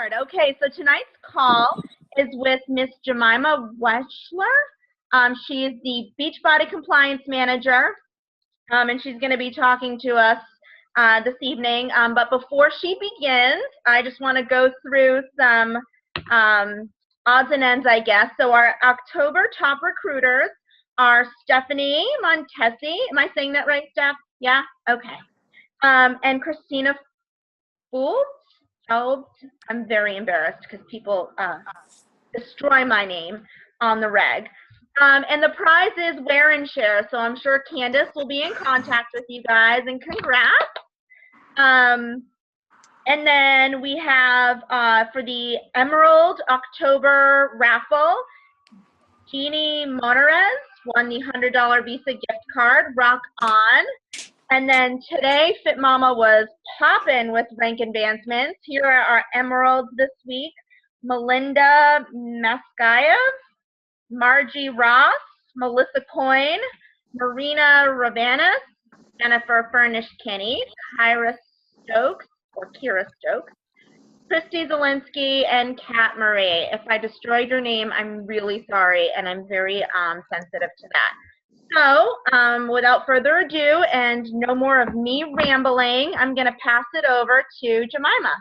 start. Okay, so tonight's call is with Miss Jemima Wechsler. She is the Beachbody Compliance Manager, and she's going to be talking to us this evening. But before she begins, I just want to go through some odds and ends, I guess. So our October top recruiters are Stephanie Montesi. Am I saying that right, Steph? Yeah? Okay. And Christina Fools. I'm very embarrassed because people destroy my name on the reg. And the prize is wear and share. So I'm sure Candace will be in contact with you guys, and congrats. And then we have for the Emerald October raffle, Jeannie Monterez won the $100 Visa gift card. Rock on. And then today, Fit Mama was popping with rank advancements. Here are our Emeralds this week: Melinda Maskayev, Margie Ross, Melissa Coyne, Marina Ravanis, Jennifer Furnish Kinney, Kira Stokes, Christy Zielinski, and Kat Marie. If I destroyed your name, I'm really sorry, and I'm very sensitive to that. So, without further ado, and no more of me rambling, I'm going to pass it over to Jemima.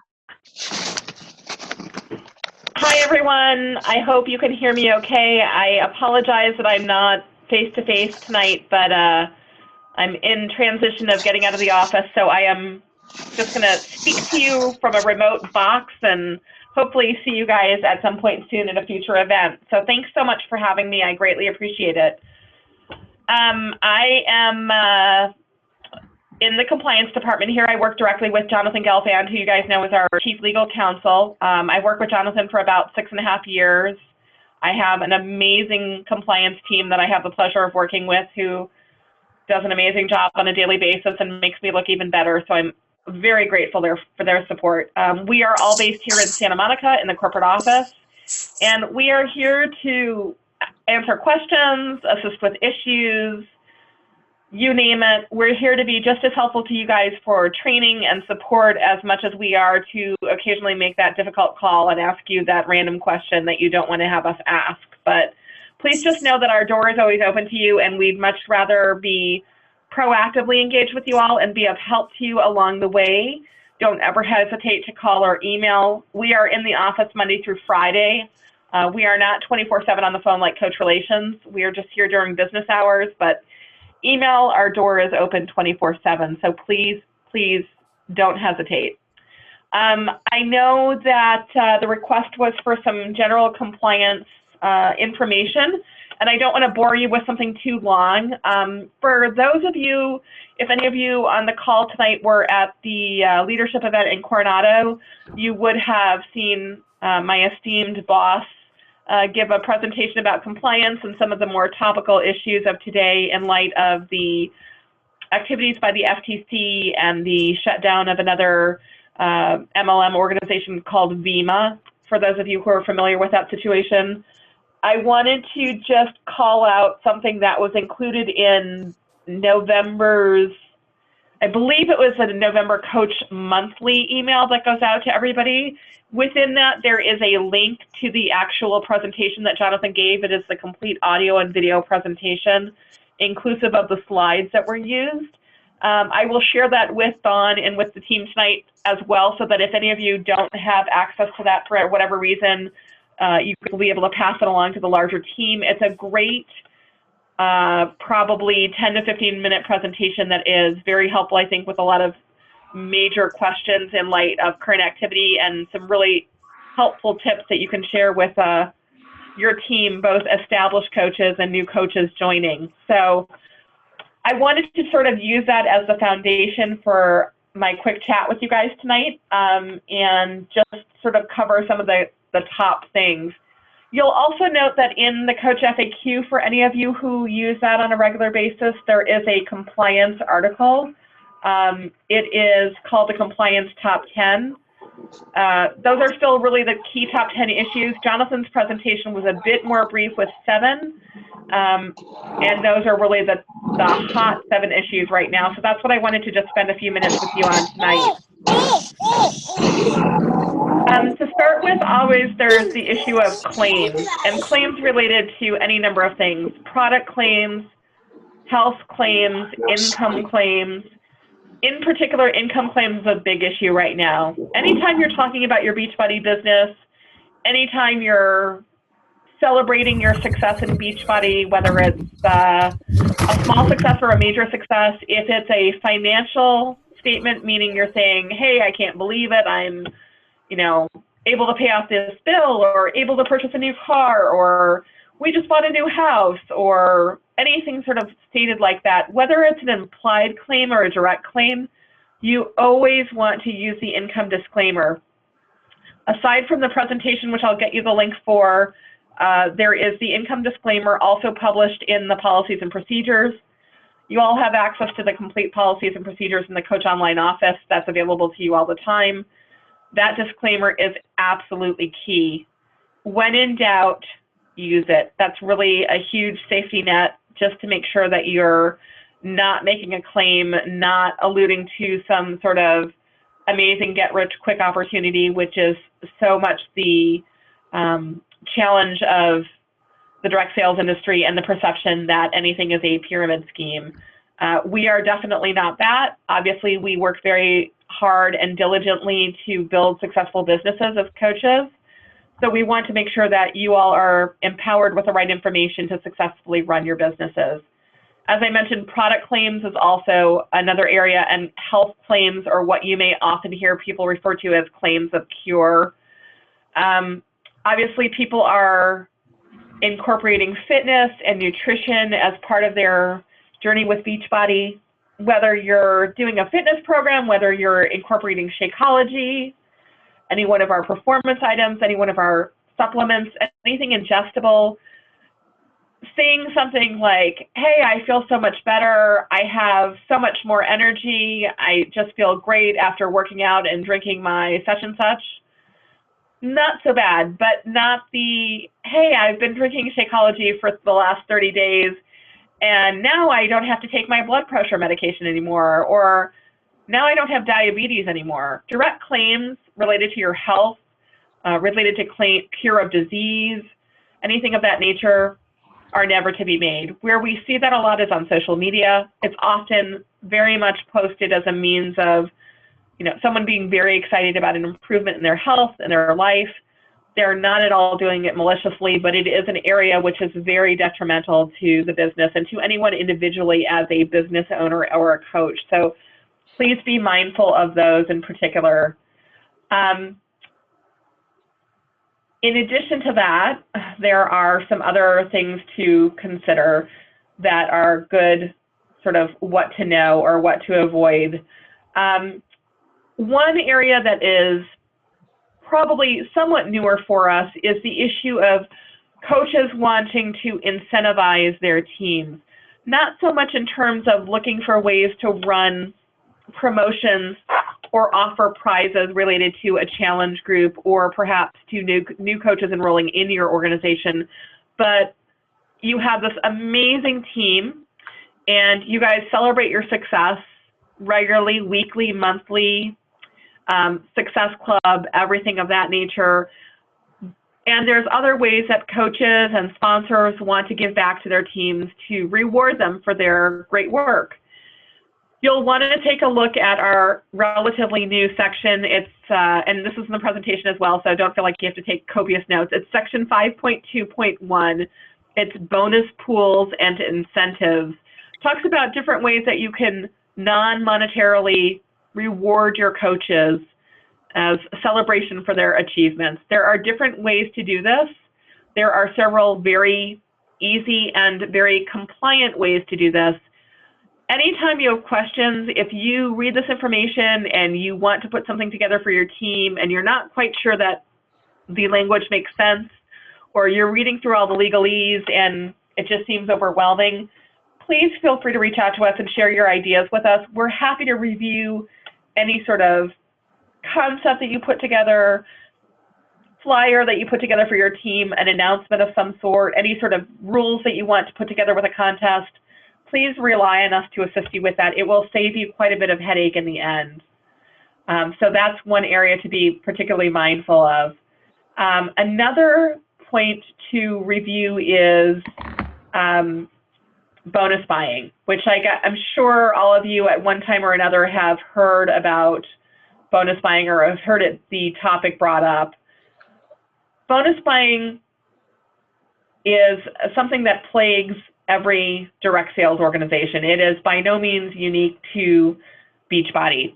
Hi, everyone. I hope you can hear me okay. I apologize that I'm not face-to-face tonight, but I'm in transition of getting out of the office, so I am just going to speak to you from a remote box and hopefully see you guys at some point soon at a future event. So thanks so much for having me. I greatly appreciate it. I am in the compliance department here. I work directly with Jonathan Gelfand, who you guys know is our chief legal counsel. I've worked with Jonathan for about 6.5 years. I have an amazing compliance team that I have the pleasure of working with, who does an amazing job on a daily basis and makes me look even better. So I'm very grateful for their support. We are all based here in Santa Monica in the corporate office, and we are here to answer questions, assist with issues, you name it. We're here to be just as helpful to you guys for training and support as much as we are to occasionally make that difficult call and ask you that random question that you don't want to have us ask. But please just know that our door is always open to you, and we'd much rather be proactively engaged with you all and be of help to you along the way. Don't ever hesitate to call or email. We are in the office Monday through Friday. We are not 24/7 on the phone like Coach Relations. We are just here during business hours, but email, our door is open 24/7. So please, please don't hesitate. I know that the request was for some general compliance information, and I don't want to bore you with something too long. For those of you, if any of you on the call tonight were at the leadership event in Coronado, you would have seen my esteemed boss give a presentation about compliance and some of the more topical issues of today in light of the activities by the FTC and the shutdown of another MLM organization called VEMA, for those of you who are familiar with that situation. I wanted to just call out something that was included in November's, I believe it was a November Coach Monthly email that goes out to everybody. Within that, there is a link to the actual presentation that Jonathan gave. It is the complete audio and video presentation, inclusive of the slides that were used. I will share that with Dawn and with the team tonight as well, so that if any of you don't have access to that for whatever reason, you will be able to pass it along to the larger team. It's a great, probably 10 to 15-minute presentation that is very helpful, I think, with a lot of major questions in light of current activity, and some really helpful tips that you can share with your team, both established coaches and new coaches joining. So I wanted to sort of use that as the foundation for my quick chat with you guys tonight, and just sort of cover some of the top things. You'll also note that in the Coach FAQ, for any of you who use that on a regular basis, there is a compliance article. It is called the Compliance Top 10. Those are still really the key top 10 issues. Jonathan's presentation was a bit more brief with 7, and those are really the hot 7 issues right now. So that's what I wanted to just spend a few minutes with you on tonight. To start with, always there's the issue of claims, and claims related to any number of things: product claims, health claims, income claims. In particular, income claims is a big issue right now. Anytime you're talking about your Beachbody business, anytime you're celebrating your success in Beachbody, whether it's a small success or a major success, if it's a financial statement, meaning you're saying, hey, I can't believe it, I'm, able to pay off this bill, or able to purchase a new car, or we just bought a new house, or anything sort of stated like that, whether it's an implied claim or a direct claim, you always want to use the income disclaimer. Aside from the presentation, which I'll get you the link for, there is the income disclaimer also published in the policies and procedures. You all have access to the complete policies and procedures in the Coach Online office. That's available to you all the time. That disclaimer is absolutely key. When in doubt, use it. That's really a huge safety net, just to make sure that you're not making a claim, not alluding to some sort of amazing get-rich-quick opportunity, which is so much the challenge of the direct sales industry and the perception that anything is a pyramid scheme. We are definitely not that. Obviously, we work very hard and diligently to build successful businesses as coaches. So we want to make sure that you all are empowered with the right information to successfully run your businesses. As I mentioned, product claims is also another area, and health claims are what you may often hear people refer to as claims of cure. Obviously, people are incorporating fitness and nutrition as part of their journey with Beachbody. Whether you're doing a fitness program, whether you're incorporating Shakeology, any one of our performance items, any one of our supplements, anything ingestible, saying something like, hey, I feel so much better, I have so much more energy, I just feel great after working out and drinking my such and such. Not so bad, but not the, hey, I've been drinking Shakeology for the last 30 days, and now I don't have to take my blood pressure medication anymore, or now I don't have diabetes anymore. Direct claims related to your health, related to cure of disease, anything of that nature are never to be made. Where we see that a lot is on social media. It's often very much posted as a means of, someone being very excited about an improvement in their health and their life. They're not at all doing it maliciously, but it is an area which is very detrimental to the business and to anyone individually as a business owner or a coach. So please be mindful of those in particular. In addition to that, there are some other things to consider that are good, sort of what to know or what to avoid. One area that is probably somewhat newer for us is the issue of coaches wanting to incentivize their teams. Not so much in terms of looking for ways to run promotions or offer prizes related to a challenge group or perhaps to new coaches enrolling in your organization, but you have this amazing team and you guys celebrate your success regularly, weekly, monthly, success club, everything of that nature. And there's other ways that coaches and sponsors want to give back to their teams to reward them for their great work. You'll want to take a look at our relatively new section. It's, and this is in the presentation as well, so don't feel like you have to take copious notes. It's section 5.2.1. It's bonus pools and incentives. Talks about different ways that you can non-monetarily reward your coaches as a celebration for their achievements. There are different ways to do this. There are several very easy and very compliant ways to do this. Anytime you have questions, if you read this information and you want to put something together for your team and you're not quite sure that the language makes sense, or you're reading through all the legalese and it just seems overwhelming, please feel free to reach out to us and share your ideas with us. We're happy to review any sort of concept that you put together, flyer that you put together for your team, an announcement of some sort, any sort of rules that you want to put together with a contest. Please rely on us to assist you with that. It will save you quite a bit of headache in the end. So that's one area to be particularly mindful of. Another point to review is bonus buying, which I'm sure all of you at one time or another have heard about bonus buying or have heard the topic brought up. Bonus buying is something that plagues every direct sales organization. It is by no means unique to Beachbody,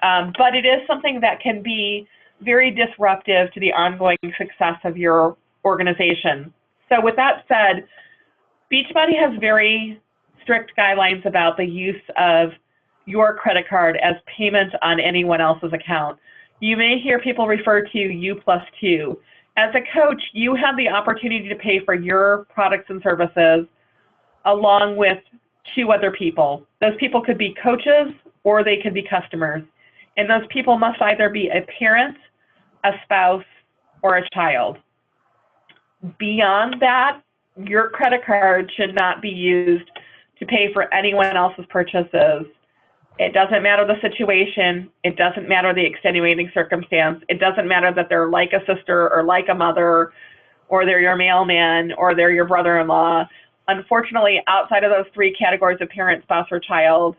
but it is something that can be very disruptive to the ongoing success of your organization. So with that said, Beachbody has very strict guidelines about the use of your credit card as payment on anyone else's account. You may hear people refer to U+2. As a coach, you have the opportunity to pay for your products and services along with 2 other people. Those people could be coaches or they could be customers. And those people must either be a parent, a spouse, or a child. Beyond that, your credit card should not be used to pay for anyone else's purchases. It doesn't matter the situation. It doesn't matter the extenuating circumstance. It doesn't matter that they're like a sister or like a mother, or they're your mailman, or they're your brother-in-law. Unfortunately, outside of those 3 categories of parent, spouse, or child,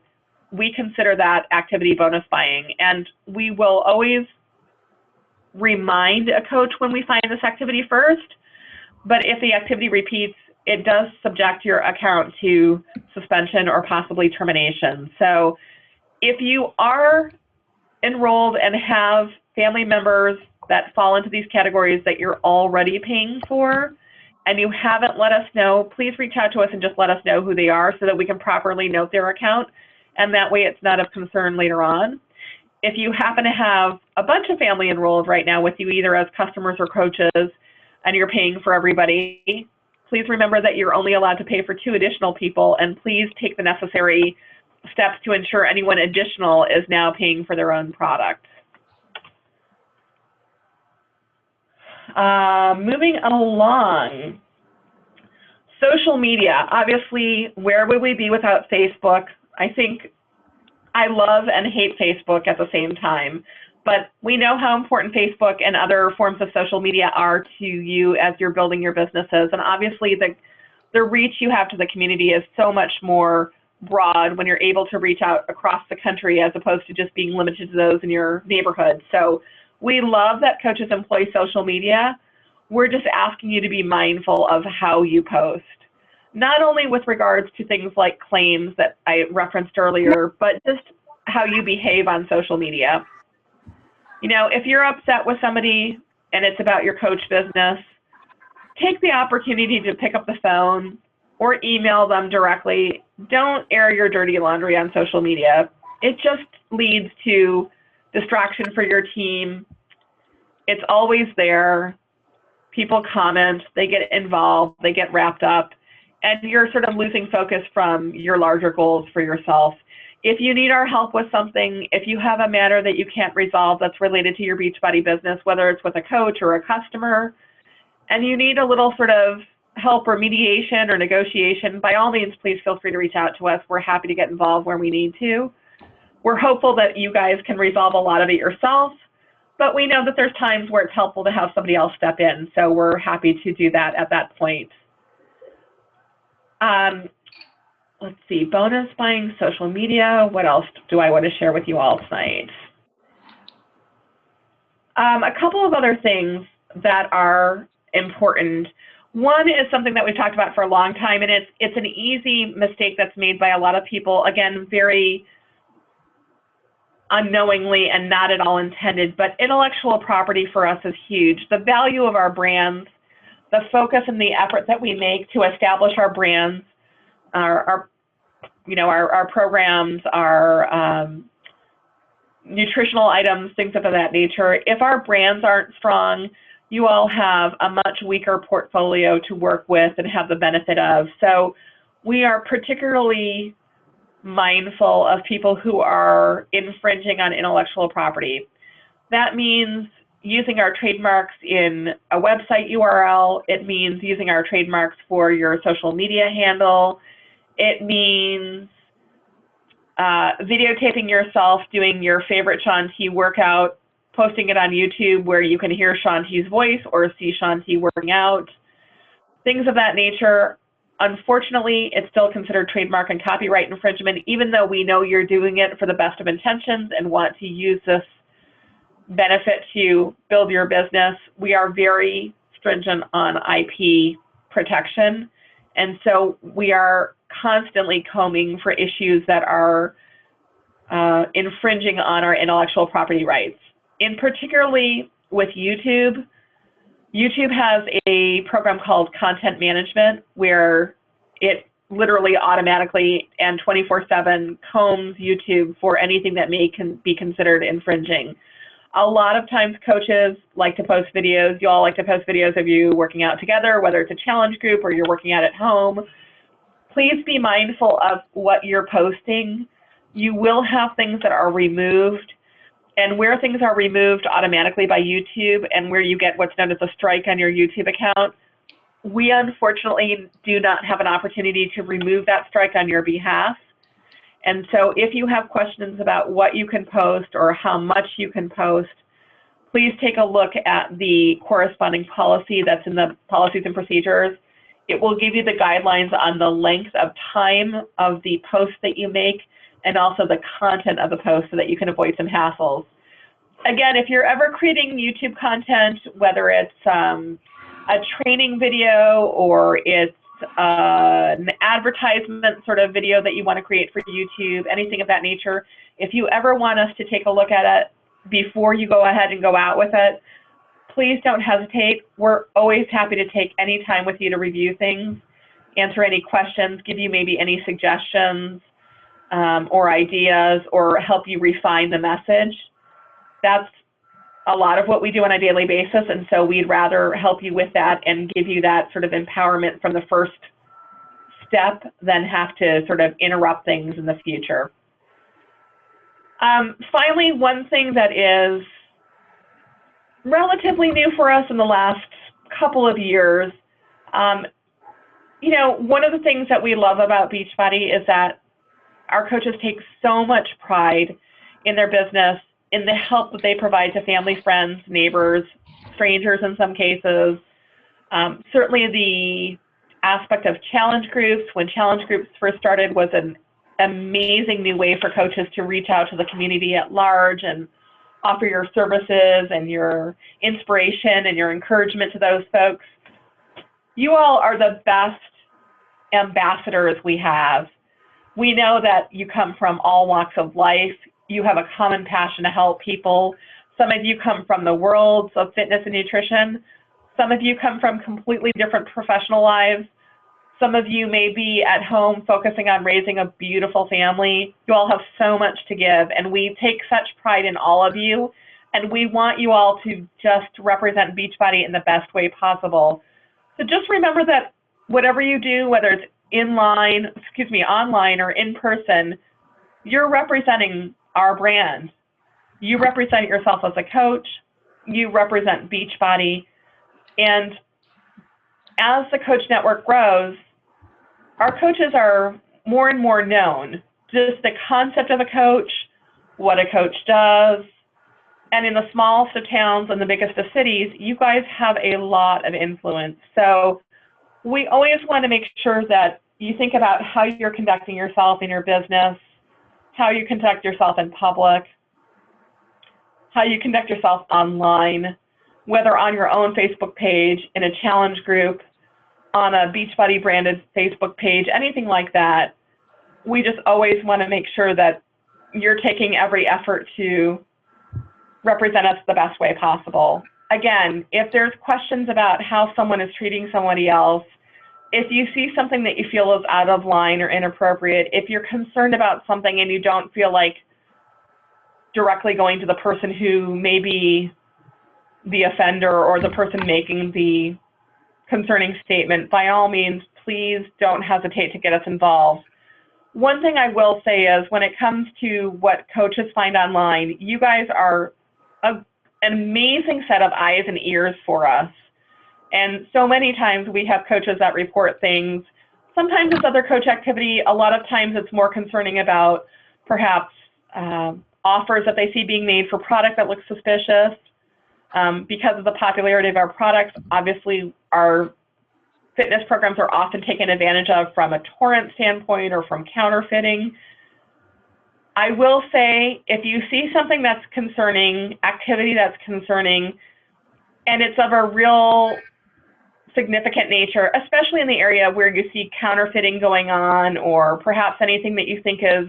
we consider that activity bonus buying. And we will always remind a coach when we find this activity first, but if the activity repeats, it does subject your account to suspension or possibly termination. So if you are enrolled and have family members that fall into these categories that you're already paying for and you haven't let us know, please reach out to us and just let us know who they are so that we can properly note their account, and that way it's not of concern later on. If you happen to have a bunch of family enrolled right now with you, either as customers or coaches, and you're paying for everybody, please remember that you're only allowed to pay for 2 additional people, and please take the necessary steps to ensure anyone additional is now paying for their own product. Moving along, social media. Obviously, where would we be without Facebook? I think I love and hate Facebook at the same time, but we know how important Facebook and other forms of social media are to you as you're building your businesses. And obviously, the reach you have to the community is so much more broad when you're able to reach out across the country as opposed to just being limited to those in your neighborhood. So we love that coaches employ social media. We're just asking you to be mindful of how you post, not only with regards to things like claims that I referenced earlier, but just how you behave on social media. You know, if you're upset with somebody and it's about your coach business, take the opportunity to pick up the phone or email them directly. Don't air your dirty laundry on social media. It just leads to distraction for your team. It's always there. People comment, they get involved, they get wrapped up, and you're sort of losing focus from your larger goals for yourself. If you need our help with something, if you have a matter that you can't resolve that's related to your Beachbody business, whether it's with a coach or a customer, and you need a little sort of help or mediation or negotiation, by all means, please feel free to reach out to us. We're happy to get involved where we need to. We're hopeful that you guys can resolve a lot of it yourself, but we know that there's times where it's helpful to have somebody else step in, so we're happy to do that at that point. Let's see, bonus buying, social media. What else do I want to share with you all tonight? A couple of other things that are important. One is something that we've talked about for a long time, and it's an easy mistake that's made by a lot of people, again, very unknowingly and not at all intended, but intellectual property for us is huge. The value of our brands, the focus and the effort that we make to establish our brands, our programs, our nutritional items, things of that nature. If our brands aren't strong, you all have a much weaker portfolio to work with and have the benefit of. So we are particularly mindful of people who are infringing on intellectual property. That means using our trademarks in a website URL. It means using our trademarks for your social media handle. It means videotaping yourself doing your favorite Shaun T workout, posting it on YouTube where you can hear Shaun T's voice or see Shaun T working out, things of that nature. Unfortunately, it's still considered trademark and copyright infringement, even though we know you're doing it for the best of intentions and want to use this benefit to build your business. We are very stringent on IP protection, and so we are constantly combing for issues that are infringing on our intellectual property rights. In particularly with YouTube, YouTube has a program called content management where it literally automatically and 24/7 combs YouTube for anything that may be considered infringing. A lot of times coaches like to post videos. You all like to post videos of you working out together, whether it's a challenge group or you're working out at home. Please be mindful of what you're posting. You will have things that are removed, and where things are removed automatically by YouTube and where you get what's known as a strike on your YouTube account, we unfortunately do not have an opportunity to remove that strike on your behalf. And so if you have questions about what you can post or how much you can post, please take a look at the corresponding policy that's in the policies and procedures. It will give you the guidelines on the length of time of the post that you make and also the content of the post so that you can avoid some hassles. Again, if you're ever creating YouTube content, whether it's a training video or it's an advertisement sort of video that you want to create for YouTube, anything of that nature, if you ever want us to take a look at it before you go ahead and go out with it, please don't hesitate. We're always happy to take any time with you to review things, answer any questions, give you maybe any suggestions or ideas, or help you refine the message. That's a lot of what we do on a daily basis, and so we'd rather help you with that and give you that sort of empowerment from the first step than have to sort of interrupt things in the future. Finally, one thing that is relatively new for us in the last couple of years, you know, one of the things that we love about Beachbody is that our coaches take so much pride in their business, in the help that they provide to family, friends, neighbors, strangers in some cases. Certainly the aspect of challenge groups, when challenge groups first started, was an amazing new way for coaches to reach out to the community at large and offer your services and your inspiration and your encouragement to those folks. You all are the best ambassadors we have. We know that you come from all walks of life. You have a common passion to help people. Some of you come from the worlds of fitness and nutrition. Some of you come from completely different professional lives. Some of you may be at home focusing on raising a beautiful family. You all have so much to give, and we take such pride in all of you, and we want you all to just represent Beachbody in the best way possible. So just remember that whatever you do, whether it's online or in person, you're representing our brand. You represent yourself as a coach. You represent Beachbody. And as the Coach Network grows, our coaches are more and more known. Just the concept of a coach, what a coach does, and in the smallest of towns and the biggest of cities, you guys have a lot of influence. So we always want to make sure that you think about how you're conducting yourself in your business, how you conduct yourself in public, how you conduct yourself online, whether on your own Facebook page, in a challenge group, on a Beachbody branded Facebook page, anything like that. We just always want to make sure that you're taking every effort to represent us the best way possible. Again, if there's questions about how someone is treating somebody else, if you see something that you feel is out of line or inappropriate, if you're concerned about something and you don't feel like directly going to the person who may be the offender or the person making the concerning statement, by all means, please don't hesitate to get us involved. One thing I will say is when it comes to what coaches find online, you guys are an amazing set of eyes and ears for us. And so many times we have coaches that report things. Sometimes it's other coach activity. A lot of times it's more concerning about perhaps offers that they see being made for product that looks suspicious. Because of the popularity of our products, obviously our fitness programs are often taken advantage of from a torrent standpoint or from counterfeiting. I will say, if you see something that's concerning, activity that's concerning, and it's of a real significant nature, especially in the area where you see counterfeiting going on, or perhaps anything that you think is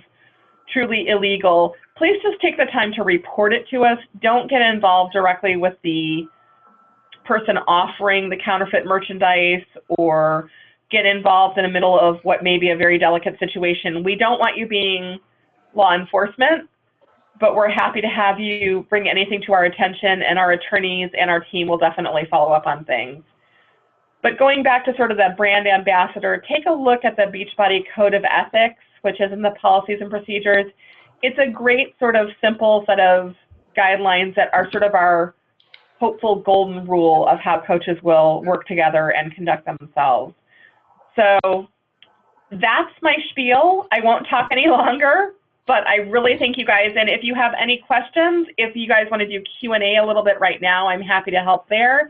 truly illegal, please just take the time to report it to us. Don't get involved directly with the person offering the counterfeit merchandise or get involved in the middle of what may be a very delicate situation. We don't want you being law enforcement, but we're happy to have you bring anything to our attention, and our attorneys and our team will definitely follow up on things. But going back to sort of that brand ambassador, take a look at the Beachbody Code of Ethics, which is in the policies and procedures. It's a great sort of simple set of guidelines that are sort of our hopeful golden rule of how coaches will work together and conduct themselves. So that's my spiel. I won't talk any longer, but I really thank you guys. And if you have any questions, if you guys want to do Q&A a little bit right now, I'm happy to help there.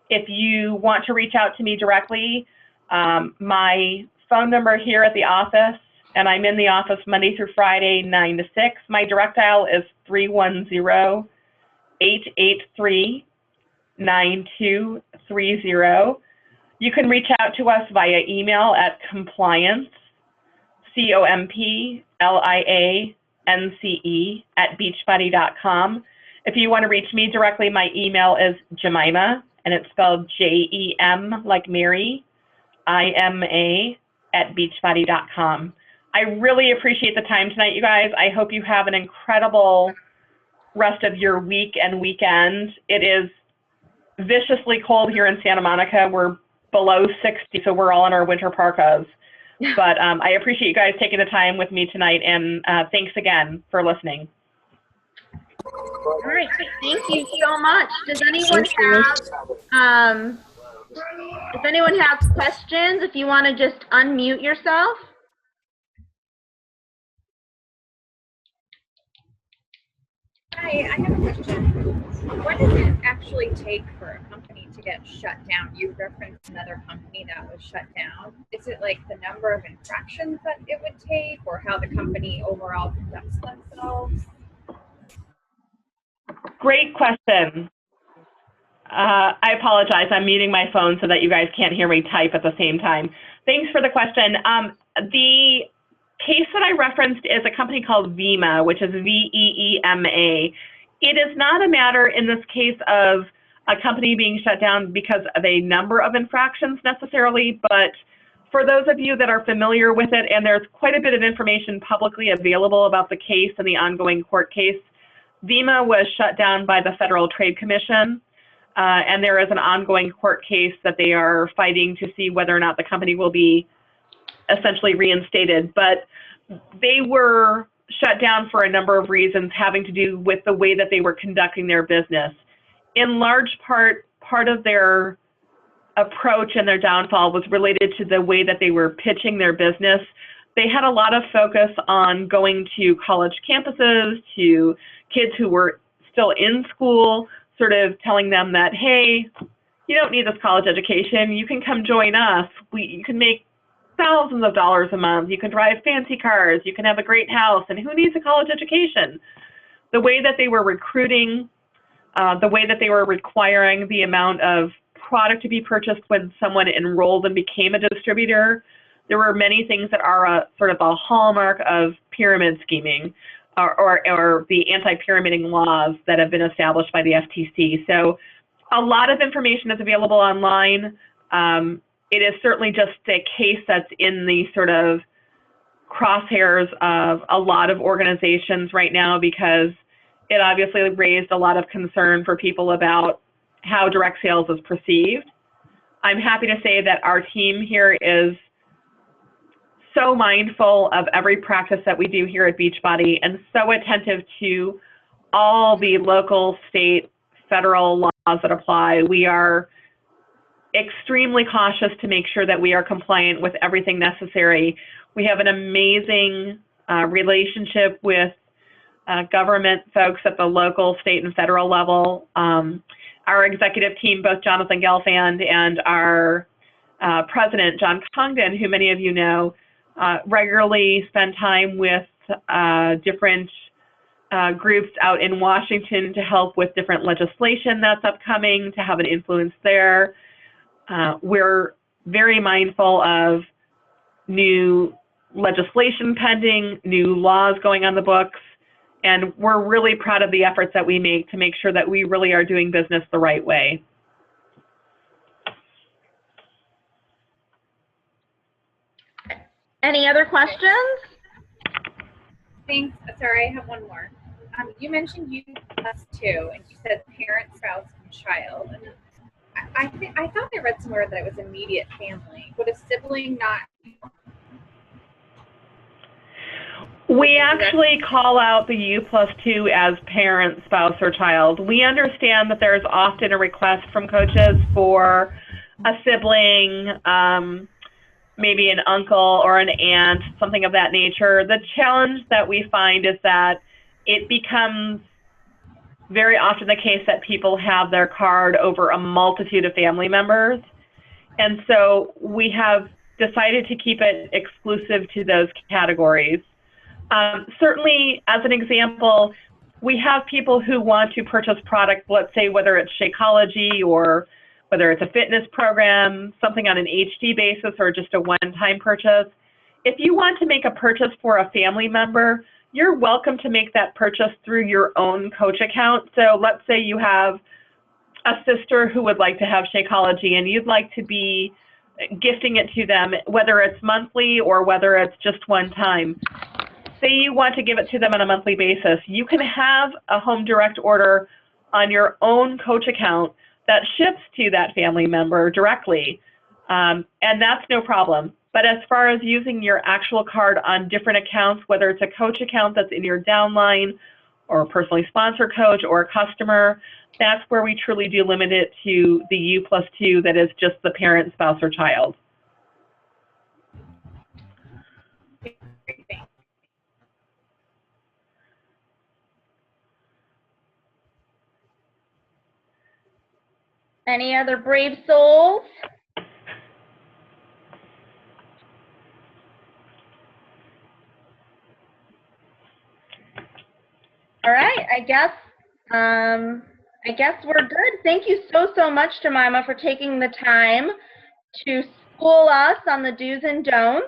If you want to reach out to me directly, my phone number here at the office, and I'm in the office Monday through Friday, 9 to 6. My direct dial is 310-883-9230. You can reach out to us via email at compliance, COMPLIANCE @beachbody.com. If you want to reach me directly, my email is Jemima, and it's spelled Jem like Mary, IMA @beachbody.com. I really appreciate the time tonight, you guys. I hope you have an incredible rest of your week and weekend. It is viciously cold here in Santa Monica. We're below 60, so we're all in our winter parkas. But I appreciate you guys taking the time with me tonight, and thanks again for listening. All right, thank you so much. Does anyone have, if anyone has questions, if you want to just unmute yourself? Hi, I have a question. What does it actually take for a company to get shut down? You referenced another company that was shut down. Is it like the number of infractions that it would take, or how the company overall conducts themselves? Great question. I apologize. I'm muting my phone so that you guys can't hear me type at the same time. Thanks for the question. The case that I referenced is a company called VEMA, which is VEEMA. It is not a matter in this case of a company being shut down because of a number of infractions necessarily, but for those of you that are familiar with it, and there's quite a bit of information publicly available about the case and the ongoing court case, VEMA was shut down by the Federal Trade Commission, and there is an ongoing court case that they are fighting to see whether or not the company will be essentially reinstated. But they were shut down for a number of reasons having to do with the way that they were conducting their business. In large part of their approach and their downfall was related to the way that they were pitching their business. They had a lot of focus on going to college campuses, to kids who were still in school, sort of telling them that, hey, you don't need this college education. You can come join us. You can make thousands of dollars a month. You can drive fancy cars. You can have a great house. And who needs a college education? The way that they were recruiting, the way that they were requiring the amount of product to be purchased when someone enrolled and became a distributor, there were many things that are a sort of a hallmark of pyramid scheming or the anti-pyramiding laws that have been established by the FTC. So a lot of information is available online. It is certainly just a case that's in the sort of crosshairs of a lot of organizations right now because it obviously raised a lot of concern for people about how direct sales is perceived. I'm happy to say that our team here is so mindful of every practice that we do here at Beachbody and so attentive to all the local, state, federal laws that apply. We are extremely cautious to make sure that we are compliant with everything necessary. We have an amazing relationship with government folks at the local, state, and federal level. Our executive team, both Jonathan Gelfand and our president, John Congdon, who many of you know, regularly spend time with different groups out in Washington to help with different legislation that's upcoming, to have an influence there. We're very mindful of new legislation pending, new laws going on the books, and we're really proud of the efforts that we make to make sure that we really are doing business the right way. Any other questions? Thanks. Sorry, I have one more. You mentioned U+2, and you said parent, spouse, and child. And I thought I read somewhere that it was immediate family. Would a sibling not? We actually call out the U+2 as parent, spouse, or child. We understand that there's often a request from coaches for a sibling, maybe an uncle or an aunt, something of that nature. The challenge that we find is that it becomes very often the case that people have their card over a multitude of family members. And so we have decided to keep it exclusive to those categories. Certainly, as an example, we have people who want to purchase products, let's say whether it's Shakeology or whether it's a fitness program, something on an HD basis or just a one-time purchase. If you want to make a purchase for a family member, you're welcome to make that purchase through your own coach account. So let's say you have a sister who would like to have Shakeology and you'd like to be gifting it to them, whether it's monthly or whether it's just one time. Say you want to give it to them on a monthly basis, you can have a home direct order on your own coach account that ships to that family member directly, and that's no problem. But as far as using your actual card on different accounts, whether it's a coach account that's in your downline or a personally sponsored coach or a customer, that's where we truly do limit it to the U+2 that is just the parent, spouse, or child. Any other brave souls? All right, I guess we're good. Thank you so much, Jemima, for taking the time to school us on the do's and don'ts.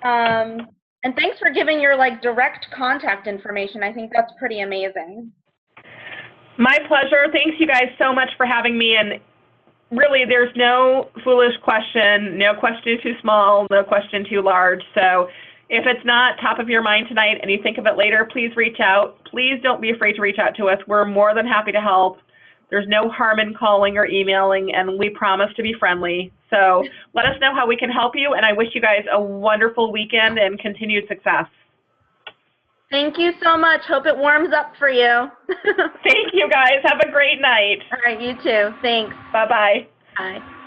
And thanks for giving your direct contact information. I think that's pretty amazing. My pleasure. Thanks you guys so much for having me. And really, there's no foolish question, no question too small, no question too large. So if it's not top of your mind tonight and you think of it later, please reach out. Please don't be afraid to reach out to us. We're more than happy to help. There's no harm in calling or emailing, and we promise to be friendly. So let us know how we can help you, and I wish you guys a wonderful weekend and continued success. Thank you so much. Hope it warms up for you. Thank you, guys. Have a great night. All right, you too. Thanks. Bye-bye. Bye.